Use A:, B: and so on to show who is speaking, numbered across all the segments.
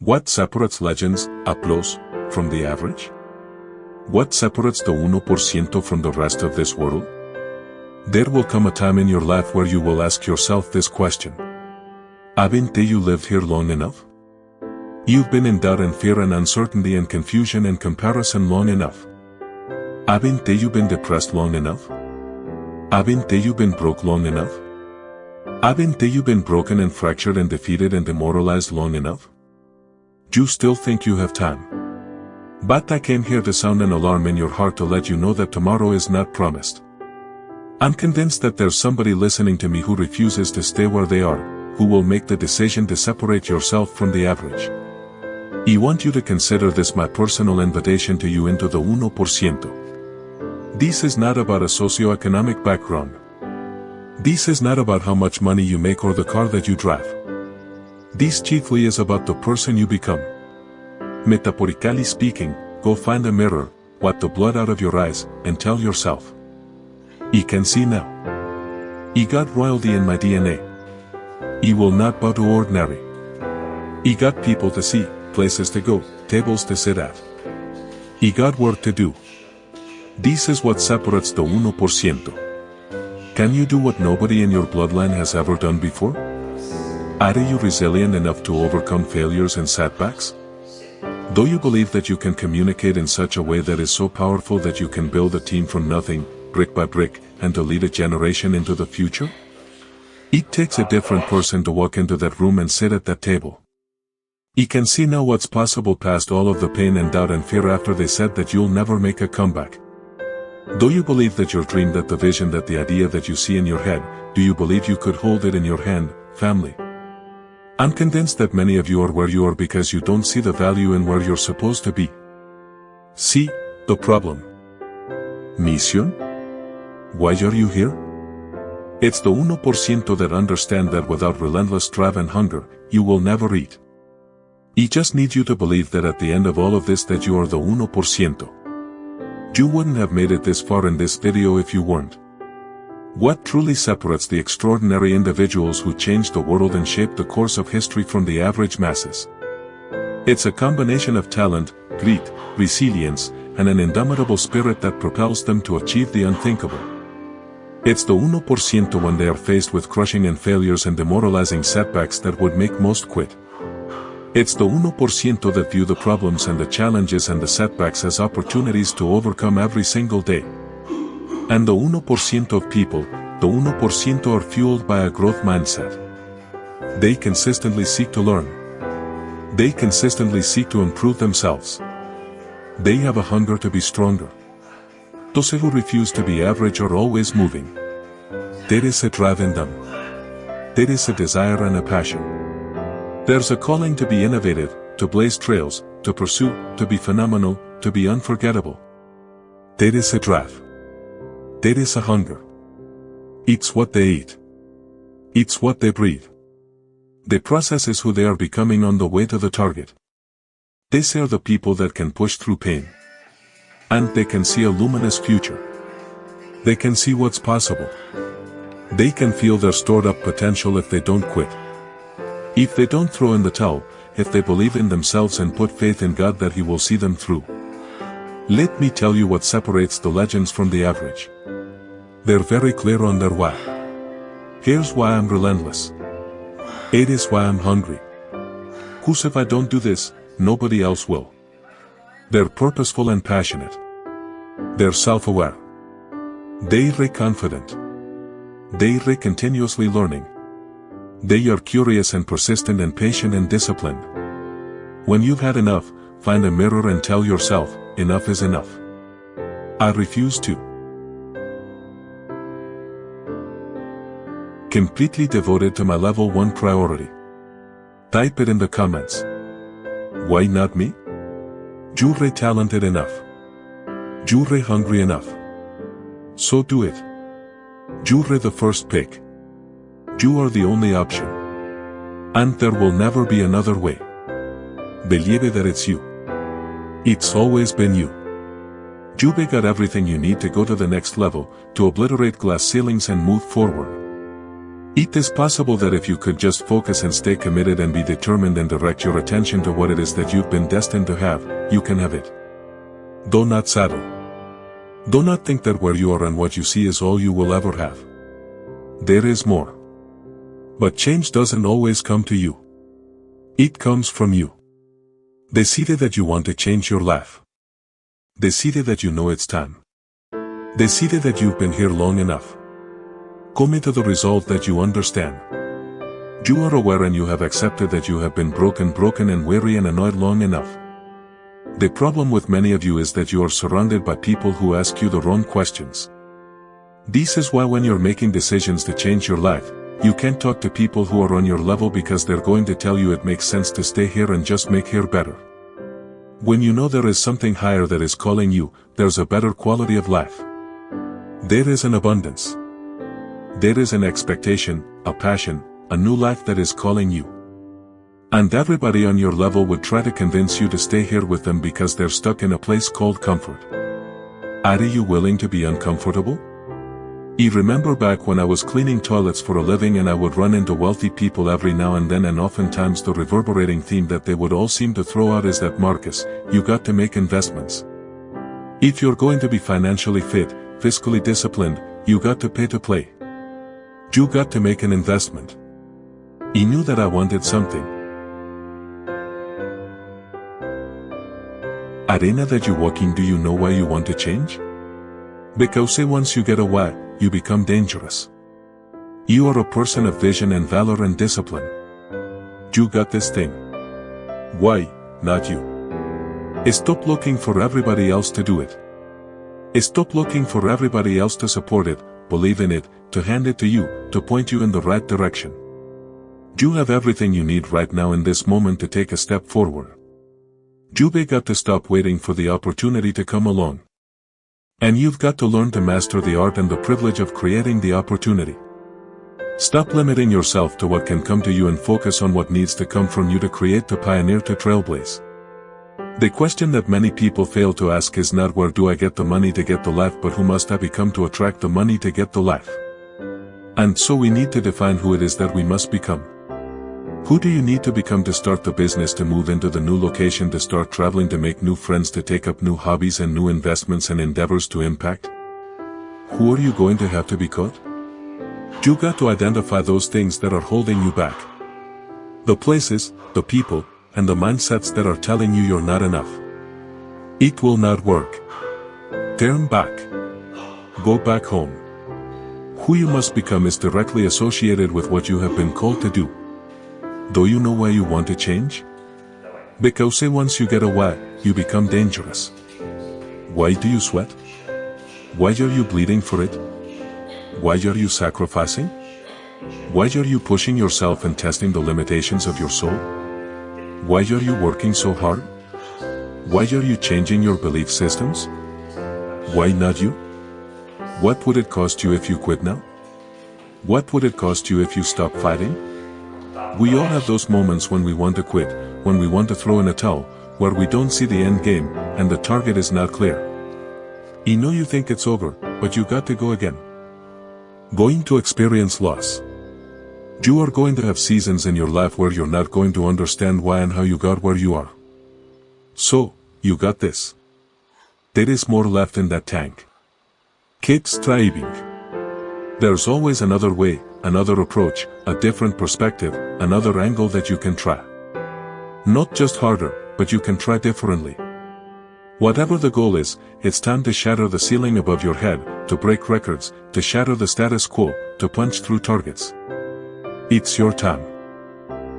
A: What separates legends, applause, from the average? What separates the 1% from the rest of this world? There will come a time in your life where you will ask yourself this question. Haven't you lived here long enough? You've been in doubt and fear and uncertainty and confusion and comparison long enough. Haven't you been depressed long enough? Haven't you been broke long enough? Haven't you been broken and fractured and defeated and demoralized long enough? You still think you have time. But I came here to sound an alarm in your heart to let you know that tomorrow is not promised. I'm convinced that there's somebody listening to me who refuses to stay where they are, who will make the decision to separate yourself from the average. I want you to consider this my personal invitation to you into the 1%. This is not about a socioeconomic background. This is not about how much money you make or the car that you drive. This chiefly is about the person you become. Metaphorically speaking, go find a mirror, wipe the blood out of your eyes, and tell yourself. I can see now. I got royalty in my DNA. I will not bow to ordinary. I got people to see, places to go, tables to sit at. I got work to do. This is what separates the 1%. Can you do what nobody in your bloodline has ever done before? Are you resilient enough to overcome failures and setbacks? Do you believe that you can communicate in such a way that is so powerful that you can build a team from nothing, brick by brick, and to lead a generation into the future? It takes a different person to walk into that room and sit at that table. You can see now what's possible past all of the pain and doubt and fear after they said that you'll never make a comeback. Do you believe that your dream, that the vision, that the idea that you see in your head, do you believe you could hold it in your hand, family? I'm convinced that many of you are where you are because you don't see the value in where you're supposed to be. See the problem. Mission? Why are you here? It's the 1% that understand that without relentless drive and hunger, you will never eat. I just need you to believe that at the end of all of this that you are the 1%. You wouldn't have made it this far in this video if you weren't. What truly separates the extraordinary individuals who changed the world and shaped the course of history from the average masses? It's a combination of talent, grit, resilience, and an indomitable spirit that propels them to achieve the unthinkable. It's the 1% when they are faced with crushing and failures and demoralizing setbacks that would make most quit. It's the 1% that view the problems and the challenges and the setbacks as opportunities to overcome every single day. And the 1% of people, the 1% are fueled by a growth mindset. They consistently seek to learn. They consistently seek to improve themselves. They have a hunger to be stronger. Those who refuse to be average are always moving. There is a drive in them. There is a desire and a passion. There's a calling to be innovative, to blaze trails, to pursue, to be phenomenal, to be unforgettable. There is a drive. There is a hunger. It's what they eat. It's what they breathe. The process is who they are becoming on the way to the target. These are the people that can push through pain. And they can see a luminous future. They can see what's possible. They can feel their stored up potential if they don't quit. If they don't throw in the towel, if they believe in themselves and put faith in God that He will see them through. Let me tell you what separates the legends from the average. They're very clear on their why. Here's why I'm relentless. It is why I'm hungry. 'Cause if I don't do this, nobody else will. They're purposeful and passionate. They're self-aware. They're confident. They're continuously learning. They are curious and persistent and patient and disciplined. When you've had enough, find a mirror and tell yourself, enough is enough. I refuse to. Completely devoted to my level 1 priority. Type it in the comments. Why not me? You're talented enough. You're hungry enough. So do it. You're the first pick. You are the only option. And there will never be another way. Believe that it's you. It's always been you. You've got everything you need to go to the next level, to obliterate glass ceilings and move forward. It is possible that if you could just focus and stay committed and be determined and direct your attention to what it is that you've been destined to have, you can have it. Do not settle. Do not think that where you are and what you see is all you will ever have. There is more. But change doesn't always come to you. It comes from you. Decide that you want to change your life. Decide that you know it's time. Decide that you've been here long enough. Come to the result that you understand. You are aware and you have accepted that you have been broken and weary and annoyed long enough. The problem with many of you is that you are surrounded by people who ask you the wrong questions. This is why when you're making decisions to change your life, you can't talk to people who are on your level because they're going to tell you it makes sense to stay here and just make here better. When you know there is something higher that is calling you, there's a better quality of life. There is an abundance. There is an expectation, a passion, a new life that is calling you. And everybody on your level would try to convince you to stay here with them because they're stuck in a place called comfort. Are you willing to be uncomfortable? I remember back when I was cleaning toilets for a living and I would run into wealthy people every now and then, and oftentimes the reverberating theme that they would all seem to throw out is that, Marcus, you got to make investments. If you're going to be financially fit, fiscally disciplined, you got to pay to play. You got to make an investment. I knew that I wanted something. Arena that you walk in, do you know why you want to change? Because once you get a why, you become dangerous. You are a person of vision and valor and discipline. You got this thing. Why, not you? Stop looking for everybody else to do it. Stop looking for everybody else to support it, believe in it, to hand it to you, to point you in the right direction. You have everything you need right now in this moment to take a step forward. You've got to stop waiting for the opportunity to come along. And you've got to learn to master the art and the privilege of creating the opportunity. Stop limiting yourself to what can come to you and focus on what needs to come from you to create, to pioneer, to trailblaze. The question that many people fail to ask is not where do I get the money to get the life, but who must I become to attract the money to get the life. And so we need to define who it is that we must become. Who do you need to become to start the business, to move into the new location, to start traveling, to make new friends, to take up new hobbies and new investments and endeavors to impact? Who are you going to have to be caught? You got to identify those things that are holding you back. The places, the people, and the mindsets that are telling you you're not enough. It will not work. Turn back. Go back home. Who you must become is directly associated with what you have been called to do. Do you know why you want to change? Because once you get a why, you become dangerous. Why do you sweat? Why are you bleeding for it? Why are you sacrificing? Why are you pushing yourself and testing the limitations of your soul? Why are you working so hard? Why are you changing your belief systems? Why not you? What would it cost you if you quit now? What would it cost you if you stop fighting? We all have those moments when we want to quit, when we want to throw in a towel, where we don't see the end game, and the target is not clear. I know you think it's over, but you got to go again. Going to experience loss. You are going to have seasons in your life where you're not going to understand why and how you got where you are. So, you got this. There is more left in that tank. Keep striving. There's always another way, another approach, a different perspective, another angle that you can try. Not just harder, but you can try differently. Whatever the goal is, it's time to shatter the ceiling above your head, to break records, to shatter the status quo, to punch through targets. It's your time.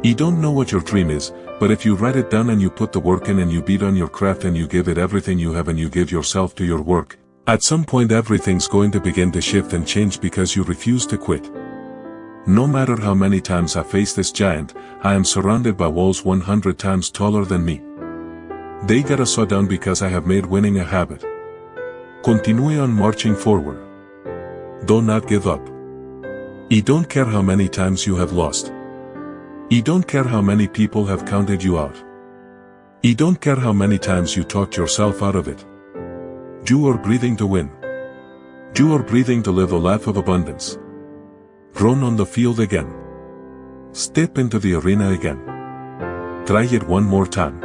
A: You don't know what your dream is, but if you write it down and you put the work in and you beat on your craft and you give it everything you have and you give yourself to your work, at some point everything's going to begin to shift and change because you refuse to quit. No matter how many times I face this giant, I am surrounded by walls 100 times taller than me. They gotta saw down because I have made winning a habit. Continue on marching forward. Do not give up. I don't care how many times you have lost. I don't care how many people have counted you out. I don't care how many times you talked yourself out of it. You are breathing to win. You are breathing to live a life of abundance. Run on the field again. Step into the arena again. Try it one more time.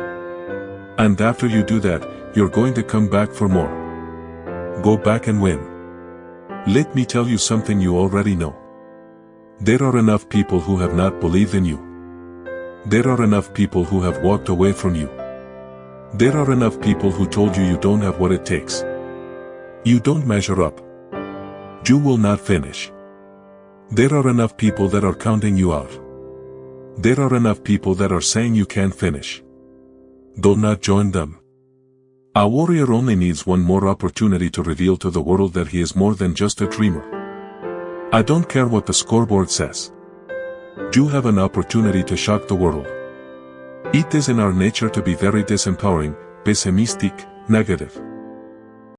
A: And after you do that, you're going to come back for more. Go back and win. Let me tell you something you already know. There are enough people who have not believed in you. There are enough people who have walked away from you. There are enough people who told you don't have what it takes. You don't measure up. You will not finish. There are enough people that are counting you out. There are enough people that are saying you can't finish. Do not join them. A warrior only needs one more opportunity to reveal to the world that he is more than just a dreamer. I don't care what the scoreboard says. You have an opportunity to shock the world. It is in our nature to be very disempowering, pessimistic, negative.